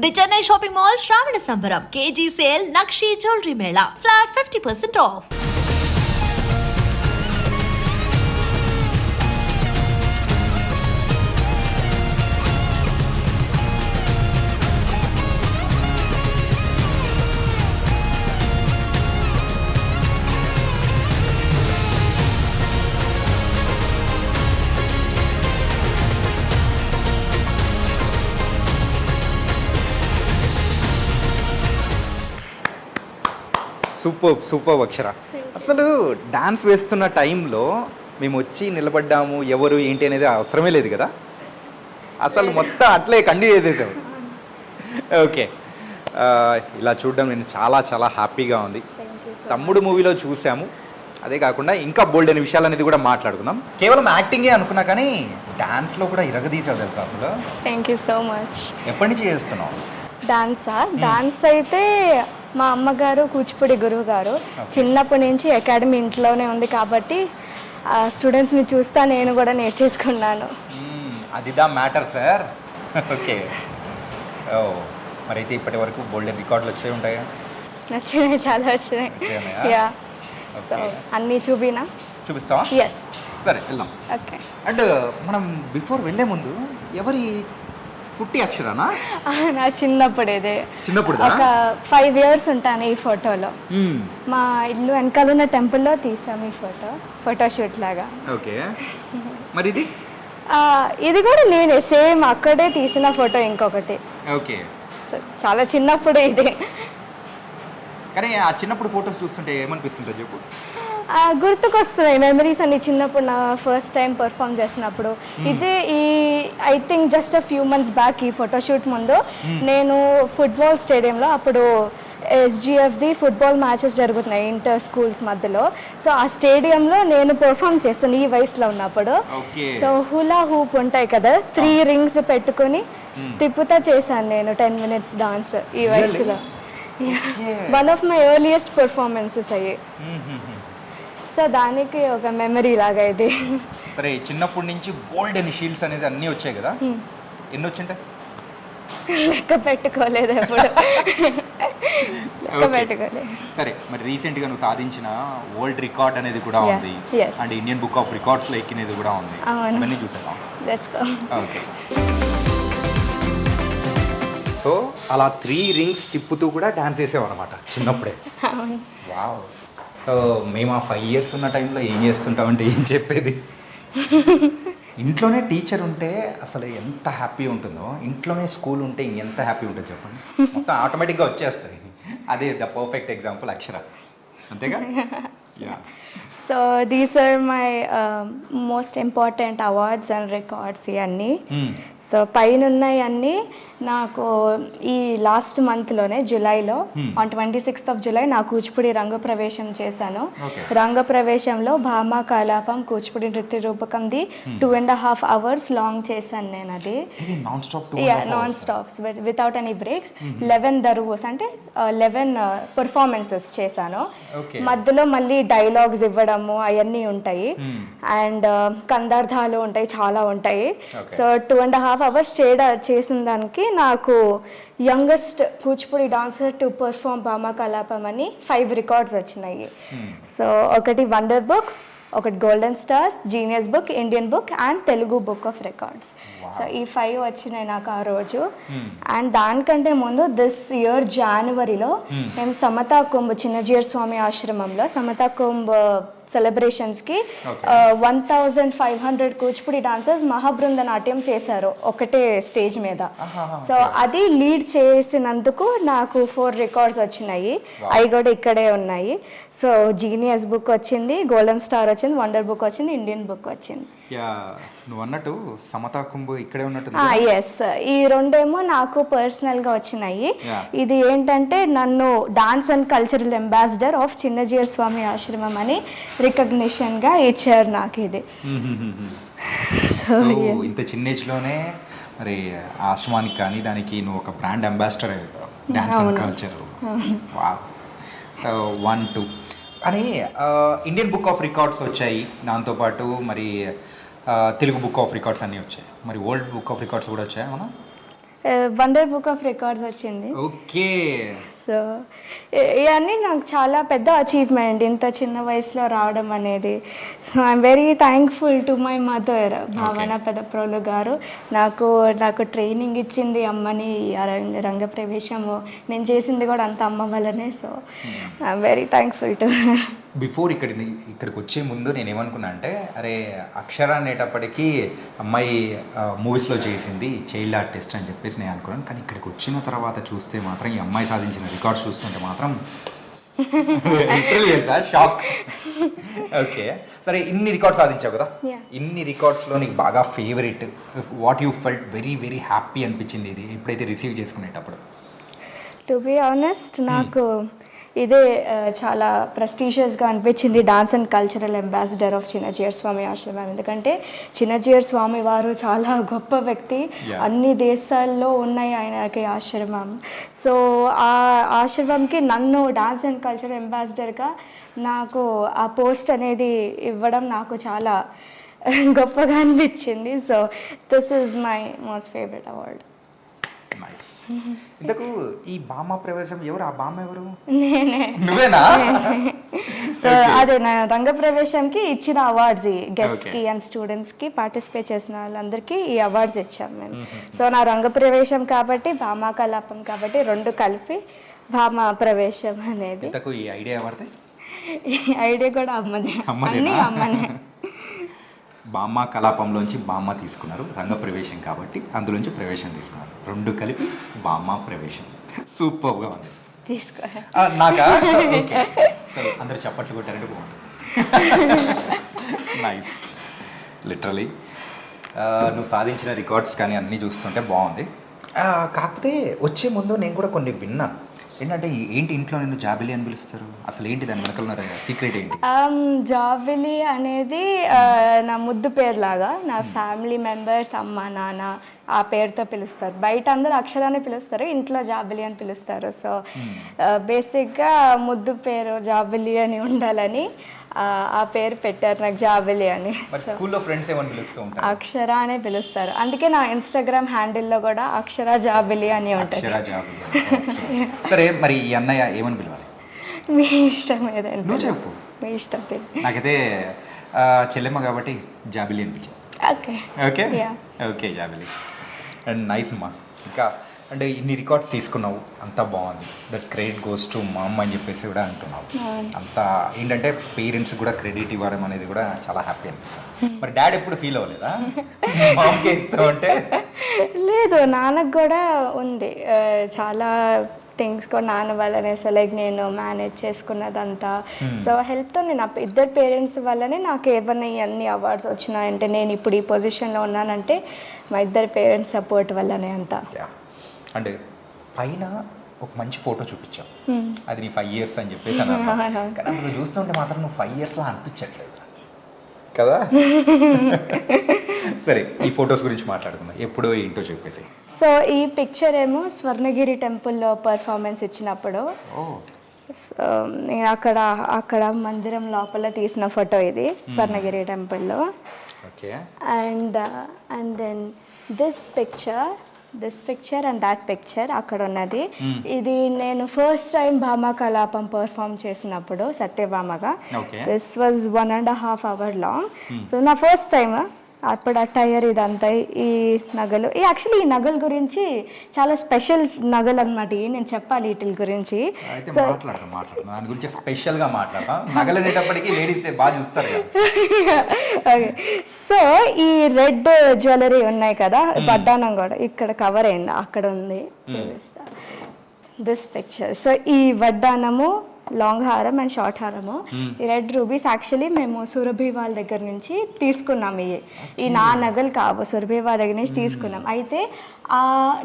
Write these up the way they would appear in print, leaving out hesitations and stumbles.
The Chennai shopping mall Sravana సంబరం KG sale నక్షి jewellery మేళా ఫ్లాట్ 50% ఆఫ్. సూపర్ అక్షర. అసలు డాన్స్ వేస్తున్న టైంలో మేము వచ్చి నిలబడ్డాము ఎవరు ఏంటి అనేది అవసరమే లేదు కదా, అసలు మొత్తం అట్లే కంటిన్యూ చేసేసాము. ఓకే, ఇలా చూడడం నేను చాలా చాలా హ్యాపీగా ఉంది. తమ్ముడు మూవీలో చూసాము, అదే కాకుండా ఇంకా బోల్డ్ అనే విషయాలు అనేది కూడా మాట్లాడుకుందాం. కేవలం యాక్టింగే అనుకున్నా కానీ డాన్స్లో కూడా ఇరగదీసావు తెలుసా అసలు. Thank you so much. ఎప్పటి నుంచి చేస్తున్నావు డాన్స్? అయితే మా అమ్మగారు కూచిపూడి గురువు గారు, చిన్నప్పటి నుంచి అకాడమీ ఇంట్లోనే ఉంది కాబట్టి స్టూడెంట్స్ని చూస్తా నేను కూడా నేర్చేసుకున్నాను. అది దా మ్యాటర్ సార్. ఓకే, మరి అయితే ఇప్పటి వరకు గోల్డెన్ రికార్డులు వచ్చే ఉంటాయా? నచ్చినాయి, చాలా వచ్చినాయి. యా, సో అన్నీ చూపిస్తావా? ఎస్, సరే వెళ్దాం. ఓకే. అండ్ మనం బిఫోర్ వెళ్ళే ముందు ఎవరి పుట్టి అక్షరానా? నా చిన్నప్పుడు ఒక 5 years ఉంటాను ఈ ఫోటోలో. మా ఇల్లు వెనకాల ఉన్న టెంపుల్లో తీసాము ఈ ఫోటోషూట్ లాగా. ఓకే, మరి ఇది కూడా నేనే సేమ్ అక్కడే తీసిన ఫోటో ఇంకొకటి. ఓకే, చాలా చిన్నప్పుడు ఇది. కానీ ఆ చిన్నప్పుడు ఫోటోస్ చూస్తుంటే ఏమనిపిస్తుంటుంది చెప్పు? గుర్తుకొస్తున్నాయి మెమరీస్ అన్ని. చిన్నప్పుడు నా ఫస్ట్ టైం పర్ఫామ్ చేసినప్పుడు ఇదే I think just a few months back ఈ ఫోటోషూట్ ముందు నేను ఫుట్బాల్ స్టేడియంలో, అప్పుడు SGFది ఫుట్బాల్ మ్యాచెస్ జరుగుతున్నాయి ఇంటర్ స్కూల్స్ మధ్యలో. సో ఆ స్టేడియంలో నేను పర్ఫామ్ చేస్తాను ఈ వయసులో ఉన్నప్పుడు. సో హులా హూప్ ఉంటాయి కదా, 3 rings పెట్టుకుని తిప్పుతా చేశాను నేను 10 minutes డాన్స్ ఈ వయసులో. One of my earliest performances అయ్యి. సో దానికి ఒక మెమరీ లాగా ఇది. సరే, చిన్నప్పటి నుంచి బోల్డ్ అండ్ షీల్డ్స్ అనేది అన్నీ వచ్చాయి కదా, ఎన్ని వచ్చింటాయి? లెక్క పెట్టుకోలేదు ఎప్పుడు. లెక్క పెట్టుకోలేదు. సరే, మరి రీసెంట్గా నువ్వు సాధించిన వరల్డ్ రికార్డ్ అనేది కూడా ఉంది, అండ్ ఇండియన్ బుక్ ఆఫ్ రికార్డ్స్లో ఎక్కినది కూడా ఉంది, అవన్నీ చూసాను. ఓకే, సో అలా 3 rings తిప్పుతూ కూడా డాన్స్ వేసావు అనమాట చిన్నప్పుడే. వావ్. సో మేము ఆ 5 years ఉన్న టైంలో ఏం చేస్తుంటామంటే ఏం చెప్పేది, ఇంట్లోనే టీచర్ ఉంటే అసలు ఎంత హ్యాపీ ఉంటుందో, ఇంట్లోనే స్కూల్ ఉంటే ఎంత హ్యాపీ ఉంటుంది చెప్పండి. మొత్తం ఆటోమేటిక్గా వచ్చేస్తుంది. అదే ద పర్ఫెక్ట్ ఎగ్జాంపుల్ అక్షర, అంతేగా? So these are my most important awards and records ఇవన్నీ. సో పైన ఉన్నాయి అన్నీ నాకు ఈ లాస్ట్ మంత్లోనే జూలైలో ఆన్ 26th of July నా కూచిపూడి రంగప్రవేశం చేశాను. రంగప్రవేశంలో భామా కలాపం కూచిపూడి నృత్య రూపకంది 2.5 hours లాంగ్ చేశాను నేను. అది non stops without any breaks. 11 దరువుస్ అంటే 11 performances చేశాను. మధ్యలో మళ్ళీ డైలాగ్స్ ఇవ్వడము అవన్నీ ఉంటాయి, అండ్ కందార్థాలు ఉంటాయి, చాలా ఉంటాయి. సో 2.5 hours చేసిన దానికి నాకు youngest Kuchipudi dancer to perform Bhama Kalapam అని 5 records వచ్చినాయి. సో ఒకటి వండర్ బుక్, ఒకటి golden star, genius book, Indian book and Telugu book of records. So ఈ 5 వచ్చినాయి నాకు ఆ రోజు. అండ్ దానికంటే ముందు దిస్ ఇయర్ జనవరిలో మేము సమతా కుంభ్ చిన్నజీయర్ స్వామి ఆశ్రమంలో సమతా కుంభ్ సెలబ్రేషన్స్కి 1500 కూచిపూడి డాన్సర్స్ మహాబృంద నాట్యం చేశారు ఒకటే స్టేజ్ మీద. సో అది లీడ్ చేసినందుకు నాకు 4 records వచ్చినాయి. అవి కూడా ఇక్కడే ఉన్నాయి. సో జీనియస్ బుక్ వచ్చింది, గోల్డెన్ స్టార్ వచ్చింది, వండర్ బుక్ వచ్చింది, ఇండియన్ బుక్ వచ్చింది. నువ్వు అన్నట్టు సమతా కుంభ్ ఇక్కడే ఉన్నట్టు. ఎస్, ఈ 2 నాకు పర్సనల్గా వచ్చినాయి. ఇది ఏంటంటే నన్ను dance and cultural ambassador of Chinnajeeyar Swami ఆశ్రమం అని రికగ్నిషన్గా ఇచ్చారు నాకు ఇది. సో ఇంత చిన్న ఏజ్లోనే మరి ఆశ్రమానికి కానీ దానికి నువ్వు ఒక బ్రాండ్ అంబాసిడర్ అయ్యావు, డాన్స్ అండ్ కల్చర్. సో 1, 2 అని ఇండియన్ బుక్ ఆఫ్ రికార్డ్స్ వచ్చాయి, దాంతోపాటు మరి తెలుగు బుక్ ఆఫ్ రికార్డ్స్ అన్నీ వచ్చాయి, మరి వరల్డ్ బుక్ ఆఫ్ రికార్డ్స్ కూడా వచ్చాయి. మనం వండర్ బుక్ ఆఫ్ రికార్డ్స్ వచ్చింది. ఓకే. సో ఇవన్నీ నాకు చాలా పెద్ద అచీవ్మెంట్ ఇంత చిన్న వయసులో రావడం అనేది. So I'm very thankful to my mother భావన పెదప్రోలు గారు. నాకు ట్రైనింగ్ ఇచ్చింది అమ్మని. రంగ ప్రవేశము నేను చేసింది కూడా అంత అమ్మ వల్లనే. So I'm very thankful to. Before ఇక్కడికి వచ్చే ముందు నేను ఏమనుకున్నా అంటే, అరే అక్షర అనేటప్పటికీ అమ్మాయి మూవీస్లో చేసింది చైల్డ్ ఆర్టిస్ట్ అని చెప్పేసి నేను అనుకున్నాను. కానీ ఇక్కడికి వచ్చిన తర్వాత చూస్తే మాత్రం ఈ అమ్మాయి సాధించిన రికార్డ్స్ చూస్తుంటే మాత్రం షాక్. ఓకే, సరే ఇన్ని రికార్డ్స్ సాధించావు కదా, ఇన్ని రికార్డ్స్లో నీకు బాగా favourite, what you felt very very happy అనిపించింది ఇది ఎప్పుడైతే రిసీవ్ చేసుకునేటప్పుడు? టు బి ఆనెస్ట్ నాకు ఇదే చాలా ప్రెస్టీషియస్గా అనిపించింది, dance and cultural ambassador of Chinnajeeyar Swami ఆశ్రమం. ఎందుకంటే చిన్నజీయర్ స్వామి వారు చాలా గొప్ప వ్యక్తి, అన్ని దేశాల్లో ఉన్నాయి ఆయనకి ఆశ్రమం. సో ఆ ఆశ్రమంకి నన్ను డాన్స్ అండ్ కల్చరల్ అంబాసిడర్గా నాకు ఆ పోస్ట్ అనేది ఇవ్వడం నాకు చాలా గొప్పగా అనిపించింది. So this is my most favourite award. Nice. ఇంతకు ఈ బామ్మ ప్రవేశం ఎవరు? ఆ బామ్మ ఎవరు? నేనే. నువ్వేనా? సో అదే నా రంగ ప్రవేశంకి ఇచ్చిన అవార్డ్స్ గెస్ట్కి అండ్ స్టూడెంట్స్కి పార్టిసిపేట్ చేసిన వాళ్ళందరికీ ఈ అవార్డ్స్ ఇచ్చాం మేము. సో నా రంగ ప్రవేశం కాబట్టి భామా కలాపం కాబట్టి రెండు కలిపి భామా ప్రవేశం అనేది. ఈ ఐడియా ఎవరిది? ఈ ఐడియా కూడా అమ్మదే. అన్నీ అమ్మనే. బామ్మ కలాపంలోంచి బామ్మ తీసుకున్నారు, రంగ ప్రవేశం కాబట్టి అందులోంచి ప్రవేశం తీసుకున్నారు, రెండు కలిపి బామ్మ ప్రవేశం. సూపర్గా ఉంది. తీసుకో నాకా? సో అందరు చప్పట్లు కొట్టారంటే బాగుంటుంది. నైస్. లిటరలీ నువ్వు సాధించిన రికార్డ్స్ కానీ అన్నీ చూస్తుంటే బాగుంది. కాకపోతే వచ్చే ముందు నేను కూడా కొన్ని విన్నాను. ఏంటంటే ఏంటి ఇంట్లో నిన్ను జాబిలి అని పిలుస్తారు, అసలు ఏంటి దాని వెనకాల సీక్రెట్ ఏంటి? జాబిలి అనేది నా ముద్దు పేరు లాగా, నా ఫ్యామిలీ మెంబర్స్ అమ్మ నాన్న ఆ పేరుతో పిలుస్తారు. బయట అందరూ అక్షరాన్ని పిలుస్తారు, ఇంట్లో జాబిలి అని పిలుస్తారు. సో బేసిక్గా ముద్దు పేరు జాబిలి అని ఉండాలని ఆ పేరు పెట్టారు నాకు, జాబిలి అని. స్కూల్లో ఫ్రెండ్స్ ఏమని పిలుస్తూ ఉంటారు? అక్షర అనే పిలుస్తారు. అందుకే నా ఇన్స్టాగ్రామ్ హ్యాండిల్లో కూడా అక్షర జాబిలి అని ఉంటుంది. సరే, మరి ఈ అన్నయ్య ఏమని పిలవాలి? మీ ఇష్టం ఏదైనా నువ్వు చెప్పు. మీ ఇష్టం. నాకైతే చెల్లెమ్మ కాబట్టి జాబిలి అని పిలిచేస్తాను. Okay okay okay Jabili. And nice అమ్మా. ఇంకా అంటే ఇన్ని రికార్డ్స్ తీసుకున్నావు, అంతా బాగుంది. దట్ క్రెడిట్ గోస్ టు మా అమ్మ అని చెప్పేసి కూడా అంటున్నావు. అంతా ఏంటంటే పేరెంట్స్ కూడా క్రెడిట్ ఇవ్వడం అనేది కూడా చాలా హ్యాపీ అనిపిస్తుంది. మరి డాడీ ఎప్పుడు ఫీల్ అవ్వలేదా మామకి ఇస్తూ ఉంటే? లేదు, నాన్నకు కూడా ఉంది చాలా థింగ్స్ కూడా నాన్న వల్లనే. సో లైక్ నేను మేనేజ్ చేసుకున్నదంతా, సో హెల్ప్తో నేను ఇద్దరు పేరెంట్స్ వల్లనే నాకు ఏమన్నా అన్ని అవార్డ్స్ వచ్చినాయంటే, నేను ఇప్పుడు ఈ పొజిషన్లో ఉన్నానంటే మా ఇద్దరు పేరెంట్స్ సపోర్ట్ వల్లనే అంతా. అంటే పైన ఒక మంచి ఫోటో చూపించావు, అది నీ 5 years అని చెప్పేసి అన్నాను. కానీ అందులో చూస్తుంటే మాత్రం నువ్వు 5 yearsలో అనిపించట్లేదు కదా. సరే, ఈ ఫొటోస్ గురించి మాట్లాడుకుందాం. ఎప్పుడో ఏంటో చెప్పేసి. సో ఈ పిక్చర్ ఏమో స్వర్ణగిరి టెంపుల్లో పర్ఫార్మెన్స్ ఇచ్చినప్పుడు, సో నేను అక్కడ మందిరం లోపల తీసిన ఫోటో ఇది, స్వర్ణగిరి టెంపుల్లో. Okay. And then this picture and that picture అక్కడ ఉన్నది. ఇది నేను first time Bhama Kalapam perform చేసినప్పుడు సత్యభామగా. This was 1.5 hours long. So నా ఫస్ట్ టైం అప్పుడు అటైర్ ఇదంతా, ఈ నగలు యాక్చువల్లీ ఈ నగల గురించి చాలా స్పెషల్ నగలు అనమాట. నేను చెప్పాలి వీటి గురించి. సో ఈ రెడ్ జ్యువెలరీ ఉన్నాయి కదా, వడ్డానం కూడా ఇక్కడ కవర్ అయింది, అక్కడ ఉంది, చూపిస్తా. This picture. సో ఈ వడ్డానము లాంగ్ హారం అండ్ షార్ట్ హారము, ఈ రెడ్ రూబీస్ యాక్చువల్లీ మేము సురభి వాళ్ళ దగ్గర నుంచి తీసుకున్నాం. ఈ నా నగలు కావు, సురభి వాళ్ళ దగ్గర నుంచి తీసుకున్నాం. అయితే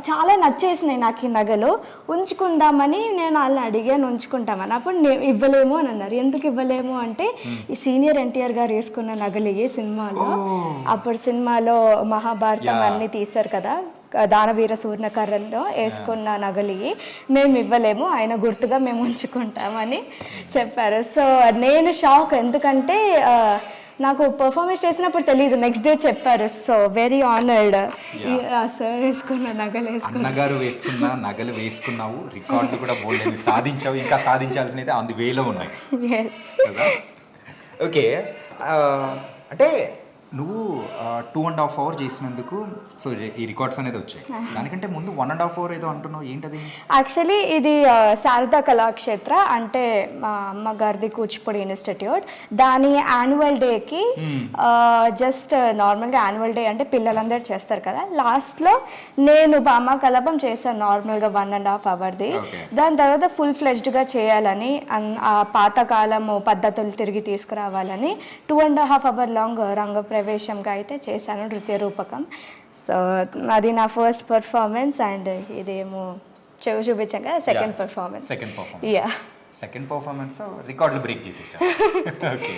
చాలా నచ్చేసినాయి నాకు ఈ నగలు, ఉంచుకుందామని నేను వాళ్ళని అడిగాను ఉంచుకుంటామని. అప్పుడు ఇవ్వలేము అని అన్నారు. ఎందుకు ఇవ్వలేము అంటే, ఈ సీనియర్ ఎన్టీఆర్ గారు వేసుకున్న నగలు ఈ సినిమాలో, అప్పుడు సినిమాలో మహాభారతం అన్నీ తీశారు కదా, దానవీర సూర్ణకర్రలో వేసుకున్న నగలి మేము ఇవ్వలేము, ఆయన గుర్తుగా మేము ఉంచుకుంటామని చెప్పారు. సో నేను షాక్, ఎందుకంటే నాకు పర్ఫార్మెన్స్ చేసినప్పుడు తెలియదు, నెక్స్ట్ డే చెప్పారు. So very honoured. సార్ వేసుకున్న నగలు అన్నగారు వేసుకున్న నగలు వేసుకున్నావు, రికార్డులు కూడా బోల్డ్ సాధించావు, ఇంకా సాధించాల్సినవి ఆన్ ది వేలో ఉన్నాయి కదా. ఓకే, అంటే నువ్వు 2.5 hours చేసినందుకు సో ఈ రికార్డ్స్ అనేది వచ్చాయి. దానికంటే ముందు 1.5 hours ఏదో అంటున్నావు, ఏంటది? యాక్చువల్లీ ఇది శారదా కళాక్షేత్ర అంటే మా అమ్మగారిది కూచిపూడి ఇన్స్టిట్యూట్. దాని యాన్యువల్ డేకి జస్ట్ నార్మల్గా యాన్యువల్ డే అంటే పిల్లలందరూ చేస్తారు కదా, లాస్ట్లో నేను భామా కలాపం చేశాను నార్మల్గా 1.5 hours. దాని తర్వాత ఫుల్ ఫ్లెజ్డ్గా చేయాలని, ఆ పాతకాలము పద్ధతులు తిరిగి తీసుకురావాలని 2.5 hours లాంగ్ రంగ ప్రవేశంగా అయితే చేశాను, నృత్య రూపకం. సో అది నా ఫస్ట్ పర్ఫార్మెన్స్. అండ్ ఇదేమో చూపించాం కదా సెకండ్ పర్ఫార్మెన్స్. సెకండ్ పర్ఫార్మెన్స్ రికార్డులు బ్రేక్ చేసేసా. ఓకే,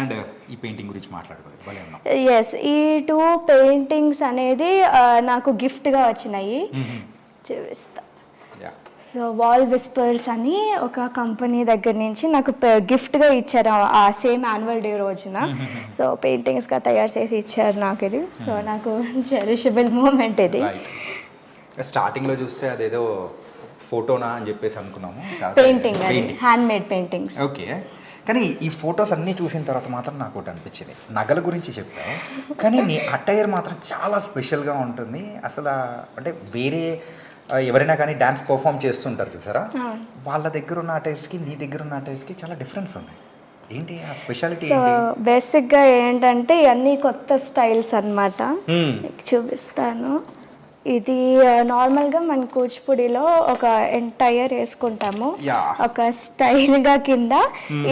అండ్ ఈ పెయింటింగ్ గురించి మాట్లాడుకోవాలి. ఎస్, ఈ 2 పెయింటింగ్స్ అనేది నాకు గిఫ్ట్గా వచ్చినాయి, చూపిస్తా. సో వాల్ విస్పర్స్ అని ఒక కంపెనీ దగ్గర నుంచి నాకు గిఫ్ట్గా ఇచ్చారు ఆ సేమ్ యాన్యువల్ డే రోజున. సో పెయింటింగ్స్గా తయారు చేసి ఇచ్చారు నాకు ఇది. సో నాకు చెరిషబుల్ మూమెంట్ ఇది. స్టార్టింగ్లో చూస్తే అదేదో ఫోటోనా అని చెప్పేసి అనుకున్నాము, పెయింటింగ్ అది హ్యాండ్ మేడ్ పెయింటింగ్స్. ఓకే, కానీ ఈ ఫొటోస్ అన్నీ చూసిన తర్వాత మాత్రం నాకు ఒకటి అనిపించింది, నగల గురించి చెప్పావు కానీ నీ అటైర్ మాత్రం చాలా స్పెషల్గా ఉంటుంది అసలు. అంటే వేరే ఎవరైనా కానీ డాన్స్ పర్ఫామ్ చేస్తుంటారు చూసారా, వాళ్ళ దగ్గర ఉన్న అటైర్స్కి నీ దగ్గర ఉన్న అటైర్స్కి చాలా డిఫరెన్స్ ఉన్నాయి. ఏంటి ఆ స్పెషాలిటీ? బేసిక్గా ఏంటంటే ఇవన్నీ కొత్త స్టైల్స్ అన్నమాట. చూపిస్తాను. ఇది నార్మల్గా మన కూచిపూడిలో ఒక ఎంటైర్ వేసుకుంటాము, ఒక స్టైల్గా కింద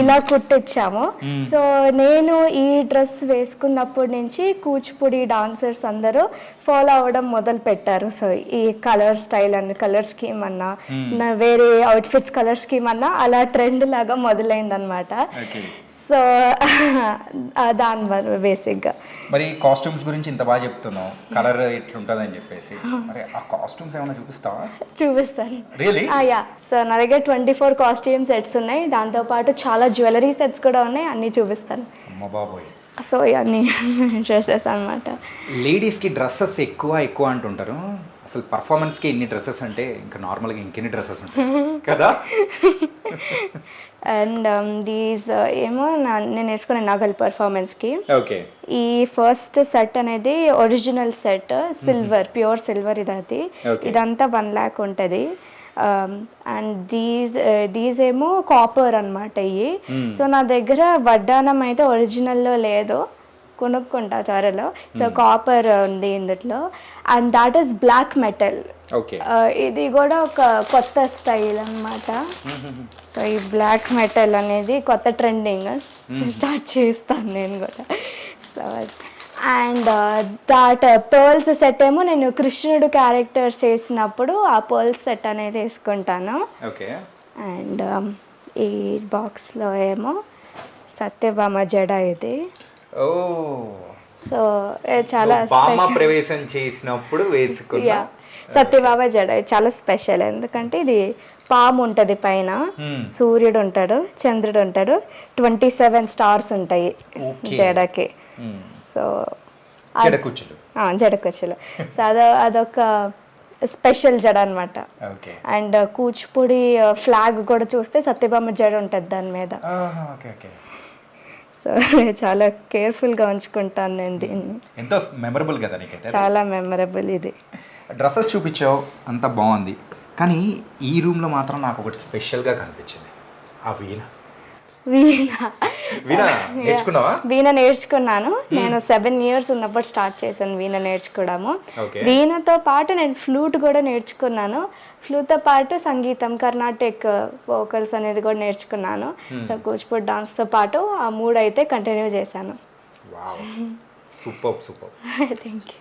ఇలా కుట్టించాము. సో నేను ఈ డ్రెస్ వేసుకున్నప్పటి నుంచి కూచిపూడి డాన్సర్స్ అందరూ ఫాలో అవ్వడం మొదలు పెట్టారు. సో ఈ కలర్ స్టైల్ అన్న కలర్ స్కీమ్ అన్నా వేరే అవుట్ఫిట్స్ కలర్ స్కీమ్ అన్నా అలా ట్రెండ్ లాగా మొదలైందనమాట. సో దాని వల్ల బేసిక్గా. మరి కాస్ట్యూమ్స్ గురించి ఇంత బాగా చెప్తున్నావు, కలర్ ఎట్లుంటుంది అని చెప్పేసి, మరి ఆ కాస్ట్యూమ్స్ ఏమైనా చూపిస్తావా? చూపిస్తాను. రియల్లీ? యా. సో నా దగ్గర 24 కాస్ట్యూమ్ సెట్స్ ఉన్నాయి, దాంతోపాటు చాలా జ్యువెలరీ సెట్స్ కూడా ఉన్నాయి, అన్నీ చూపిస్తాను. అమ్మ బాబోయ్. సో ఇవన్నీ డ్రెస్సెస్ అనమాట. లేడీస్కి డ్రెస్సెస్ ఎక్కువ అంటుంటారు, అసలు పర్ఫార్మెన్స్కి ఎన్ని డ్రెస్సెస్ అంటే ఇంకా నార్మల్గా ఇంకెన్ని డ్రెస్సెస్ ఉంటాయి కదా. అండ్ దీస్ ఏమో నేను వేసుకునే నగల్ పర్ఫార్మెన్స్కి. ఓకే, ఈ ఫస్ట్ సెట్ అనేది original set, silver, pure silver ఇది. ఇదంతా 1 lakh ఉంటుంది. అండ్ దీస్ ఏమో కాపర్ అనమాట ఇవి. సో నా దగ్గర వడ్డానం అయితే ఒరిజినల్లో లేదు, కొనుక్కుంటా త్వరలో. సో కాపర్ ఉంది ఇందులో. And that is black metal. ఇది కూడా ఒక కొత్త స్టైల్ అన్నమాట. సో ఈ బ్లాక్ మెటల్ అనేది కొత్త ట్రెండింగ్, స్టార్ట్ చేస్తాను నేను కూడా. So and that pearls set ఏమో నేను కృష్ణుడు క్యారెక్టర్స్ వేసినప్పుడు ఆ పర్ల్స్ సెట్ అనేది వేసుకుంటాను. అండ్ ఈ బాక్స్లో ఏమో సత్యభామ జడ ఇది. సో చాలా ప్రవేశం చేసినప్పుడు వేసుకున్నా సత్యభామ జడ చాలా స్పెషల్, ఎందుకంటే ఇది పాము ఉంటుంది పైన, సూర్యుడు ఉంటాడు, చంద్రుడు ఉంటాడు, 27 స్టార్స్ ఉంటాయి జడకి. సో జడకుచ్చులు. సో అదొక స్పెషల్ జడ అనమాట. అండ్ కూచిపూడి ఫ్లాగ్ కూడా చూస్తే సత్యభామ జడ ఉంటుంది దాని మీద. సో చాలా కేర్ఫుల్గా ఉంచుకుంటాను నేను దీన్ని. ఎంతో మెమరబుల్ కదా నీకైతే? చాలా మెమరబుల్. ఇది డ్రెస్సెస్ చూపించావు, అంతా బాగుంది, కానీ ఈ రూమ్లో మాత్రం నాకు ఒకటి స్పెషల్గా కనిపించింది, ఆ వీణ. వీణ నేర్చుకున్నాను నేను 7 years ఉన్నప్పుడు స్టార్ట్ చేశాను వీణ నేర్చుకోవడము. వీణతో పాటు నేను ఫ్లూట్ కూడా నేర్చుకున్నాను. ఫ్లూట్తో పాటు సంగీతం, కర్ణాటిక్ వోకల్స్ అనేది కూడా నేర్చుకున్నాను. కూచిపూడి డాన్స్తో పాటు ఆ 3 అయితే కంటిన్యూ చేశాను. సూపర్. Thank you.